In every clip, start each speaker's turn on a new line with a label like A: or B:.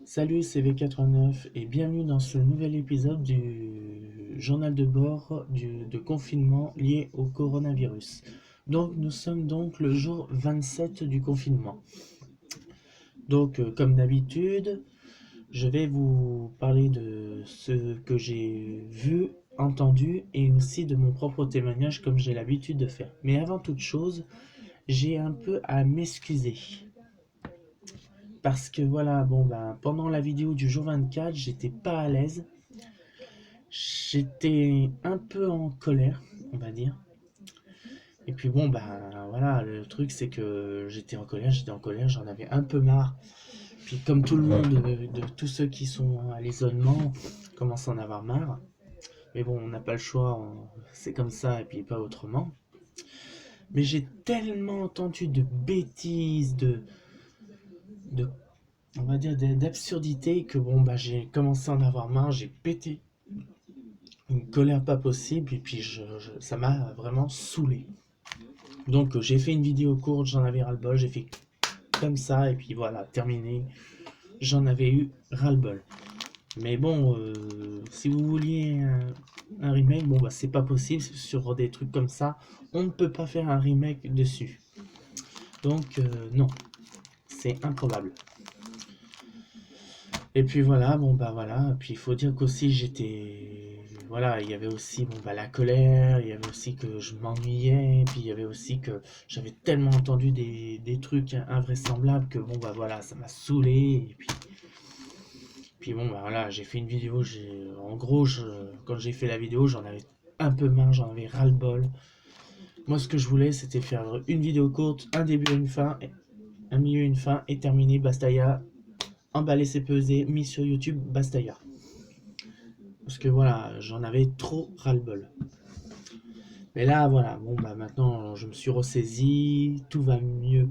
A: Salut, c'est V89 et bienvenue dans ce nouvel épisode du journal de bord de confinement lié au coronavirus. Donc nous sommes donc le jour 27 du confinement. Donc comme d'habitude, je vais vous parler de ce que j'ai vu, entendu et aussi de mon propre témoignage comme j'ai l'habitude de faire. Mais avant toute chose, j'ai un peu à m'excuser. Parce que voilà, bon ben, pendant la vidéo du jour 24, j'étais pas à l'aise. J'étais un peu en colère, on va dire. Et puis bon, ben voilà, le truc c'est que j'étais en colère, j'en avais un peu marre. Puis comme tout le monde, de tous ceux qui sont à l'isolement, commencent à en avoir marre. Mais bon, on n'a pas le choix, c'est comme ça et puis pas autrement. Mais j'ai tellement entendu de bêtises, de on va dire d'absurdités que bon, bah j'ai commencé à en avoir marre, j'ai pété une colère pas possible et puis ça m'a vraiment saoulé. Donc j'ai fait une vidéo courte, j'en avais ras-le-bol, j'ai fait comme ça et puis voilà, terminé. J'en avais eu ras-le-bol. Mais bon, si vous vouliez un remake, bon bah c'est pas possible sur des trucs comme ça. On ne peut pas faire un remake dessus. Donc non, c'est improbable. Et puis voilà, bon bah voilà, puis il faut dire qu'aussi j'étais... Voilà, il y avait aussi bon bah la colère, il y avait aussi que je m'ennuyais, puis il y avait aussi que j'avais tellement entendu des trucs invraisemblables que bon bah voilà, ça m'a saoulé, et puis bon bah voilà, j'ai fait une vidéo, en gros, quand j'ai fait la vidéo, j'en avais un peu marre, j'en avais ras-le-bol. Moi ce que je voulais c'était faire une vidéo courte, un début et une fin, un milieu et une fin, et terminer, bastaya, emballer ses pesées, mis sur YouTube, bastaya. Parce que voilà, j'en avais trop ras-le-bol. Mais là, voilà, bon bah maintenant je me suis ressaisi, tout va mieux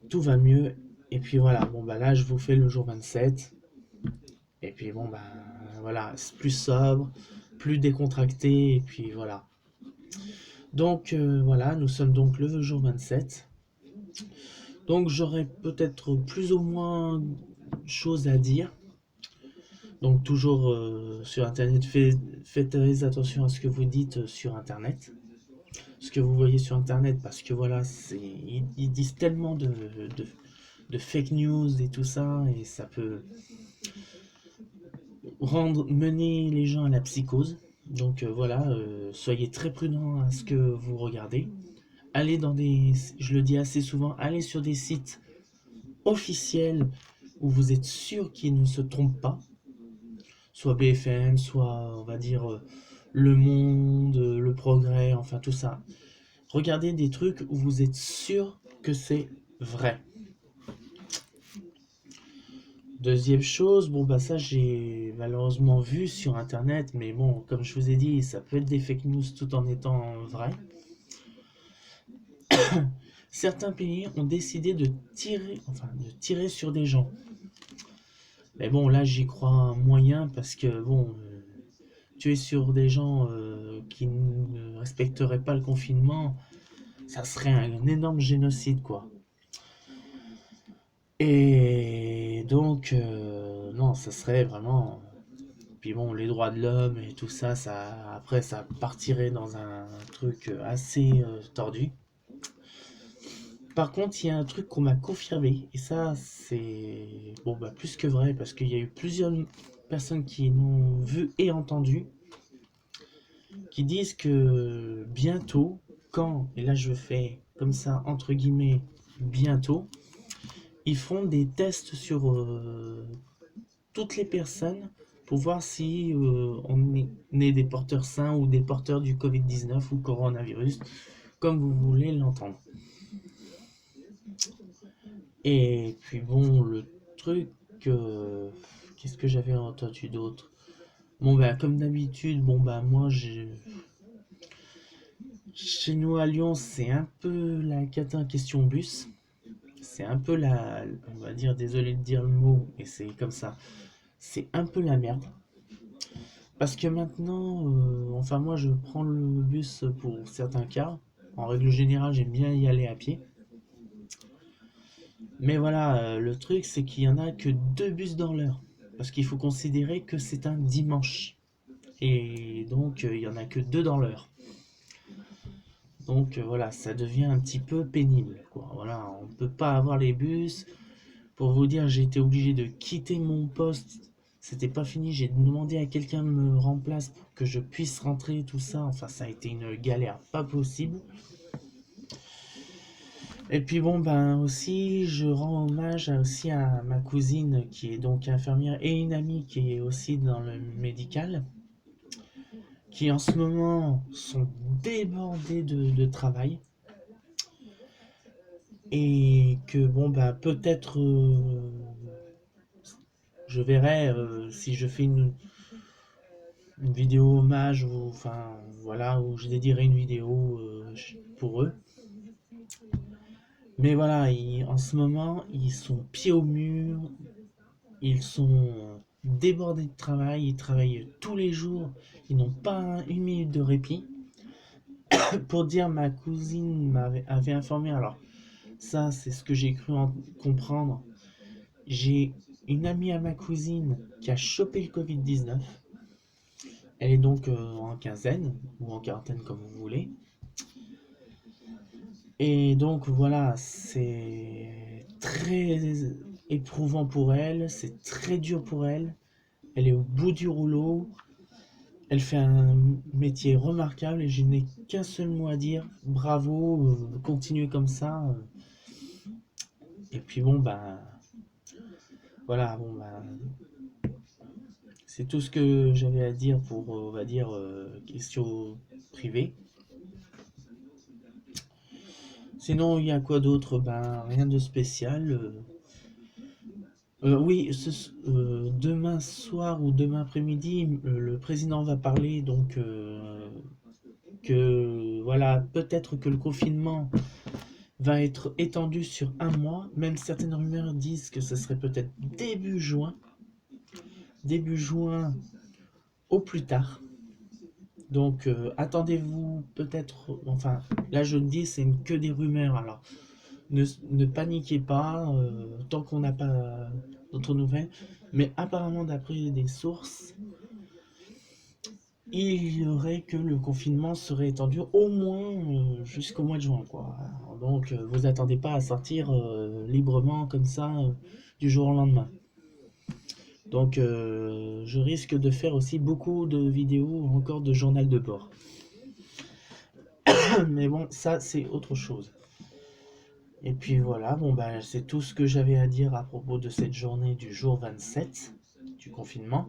A: tout va mieux. Et puis voilà, bon bah là je vous fais le jour 27. Et puis bon bah voilà, c'est plus sobre, plus décontracté, et puis voilà. Donc voilà, nous sommes donc le jour 27. Donc j'aurai peut-être plus ou moins de choses à dire. Donc toujours sur internet, faites très attention à ce que vous dites sur internet, ce que vous voyez sur internet, parce que voilà, ils disent tellement de fake news et tout ça, et ça peut mener les gens à la psychose. Donc voilà, soyez très prudents à ce que vous regardez. Allez dans des, je le dis assez souvent, allez sur des sites officiels où vous êtes sûr qu'ils ne se trompent pas, soit BFM, soit on va dire Le Monde, Le Progrès, enfin tout ça. Regardez des trucs où vous êtes sûr que c'est vrai. Deuxième chose, bon bah ça j'ai malheureusement vu sur internet, mais bon, comme je vous ai dit, ça peut être des fake news tout en étant vrai. Certains pays ont décidé de tirer sur des gens. Mais bon, là j'y crois un moyen parce que bon, tuer sur des gens qui ne respecteraient pas le confinement, ça serait un énorme génocide quoi. Et donc, non, ça serait vraiment. Puis bon, les droits de l'homme et tout ça, après, ça partirait dans un truc assez tordu. Par contre, il y a un truc qu'on m'a confirmé, et ça, c'est bon, bah, plus que vrai, parce qu'il y a eu plusieurs personnes qui l'ont vu et entendu, qui disent que bientôt, et là je fais comme ça, entre guillemets, bientôt, ils font des tests sur toutes les personnes pour voir si on est des porteurs sains ou des porteurs du Covid-19 ou coronavirus, comme vous voulez l'entendre. Et puis bon, le truc, qu'est-ce que j'avais entendu d'autre? Bon ben comme d'habitude, bon ben moi chez nous à Lyon c'est un peu la cata question bus. C'est un peu on va dire, désolé de dire le mot, mais c'est comme ça. C'est un peu la merde. Parce que maintenant, enfin moi je prends le bus pour certains cas. En règle générale, j'aime bien y aller à pied. Mais voilà, le truc, c'est qu'il y en a que deux bus dans l'heure. Parce qu'il faut considérer que c'est un dimanche. Et donc, il y en a que deux dans l'heure. Donc, voilà, ça devient un petit peu pénible, quoi. Voilà, on ne peut pas avoir les bus. Pour vous dire, j'ai été obligé de quitter mon poste. C'était pas fini, j'ai demandé à quelqu'un de me remplacer pour que je puisse rentrer, tout ça. Enfin, ça a été une galère pas possible. Et puis bon, ben aussi, je rends hommage aussi à ma cousine qui est donc infirmière et une amie qui est aussi dans le médical, qui en ce moment sont débordées de travail et que bon, ben peut-être je verrai si je fais une vidéo hommage ou enfin voilà, où je dédierai une vidéo pour eux. Mais voilà, en ce moment, ils sont pieds au mur. Ils sont débordés de travail, ils travaillent tous les jours, ils n'ont pas une minute de répit. Pour dire, ma cousine avait informé, alors ça c'est ce que j'ai cru comprendre, j'ai une amie à ma cousine qui a chopé le Covid-19, elle est donc en quinzaine, ou en quarantaine comme vous voulez, et donc voilà, c'est très éprouvant pour elle, c'est très dur pour elle, elle est au bout du rouleau. Elle fait un métier remarquable et je n'ai qu'un seul mot à dire. Bravo, continuez comme ça. Et puis bon, ben voilà, bon, ben, c'est tout ce que j'avais à dire pour, on va dire, questions privées. Sinon, il y a quoi d'autre? Ben, rien de spécial. Oui, demain soir ou demain après-midi, le président va parler donc que voilà, peut-être que le confinement va être étendu sur un mois. Même certaines rumeurs disent que ce serait peut-être début juin au plus tard. Donc attendez-vous peut-être, enfin là je le dis, c'est que des rumeurs. Alors ne paniquez pas tant qu'on n'a pas d'autres nouvelles. Mais apparemment d'après des sources, il y aurait que le confinement serait étendu au moins jusqu'au mois de juin, quoi. Donc vous attendez pas à sortir librement comme ça du jour au lendemain. Donc je risque de faire aussi beaucoup de vidéos encore de journal de bord. Mais bon, ça c'est autre chose. Et puis voilà, bon ben c'est tout ce que j'avais à dire à propos de cette journée du jour 27 du confinement.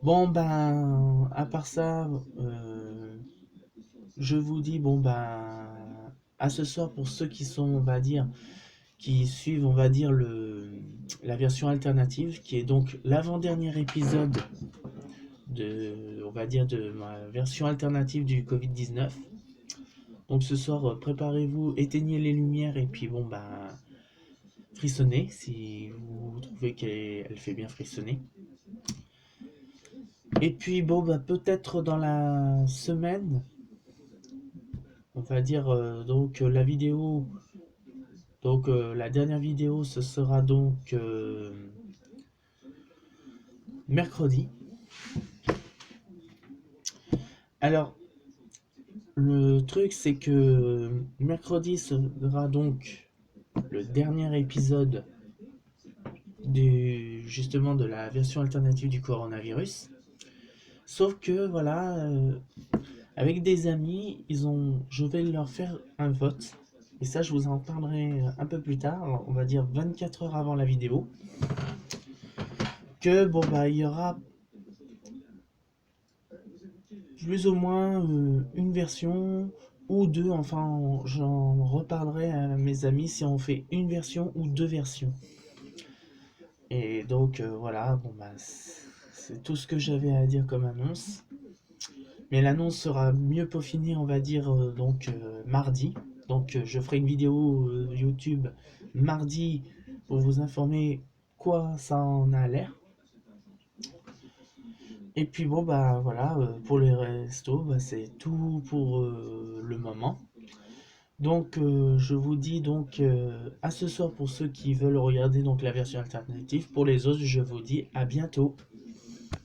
A: Bon ben à part ça, je vous dis bon ben à ce soir pour ceux qui sont on va dire qui suivent on va dire la version alternative qui est donc l'avant-dernier épisode de on va dire de ma version alternative du Covid-19. Donc ce soir préparez-vous, éteignez les lumières et puis bon ben frissonnez si vous trouvez qu'elle fait bien frissonner. Et puis bon ben peut-être dans la semaine on va dire donc la vidéo. Donc la dernière vidéo, ce sera donc mercredi. Alors, le truc, c'est que mercredi sera donc le dernier épisode justement de la version alternative du coronavirus. Sauf que voilà, avec des amis, je vais leur faire un vote. Et ça, je vous en parlerai un peu plus tard, on va dire 24 heures avant la vidéo. Que bon bah il y aura plus ou moins une version ou deux, enfin j'en reparlerai à mes amis si on fait une version ou deux versions. Et donc voilà, bon bah c'est tout ce que j'avais à dire comme annonce. Mais l'annonce sera mieux peaufinée, on va dire, donc mardi. Donc je ferai une vidéo YouTube mardi pour vous informer quoi ça en a l'air. Et puis bon bah voilà, pour les restos, bah, c'est tout pour le moment. Donc, je vous dis donc à ce soir pour ceux qui veulent regarder donc la version alternative. Pour les autres, je vous dis à bientôt.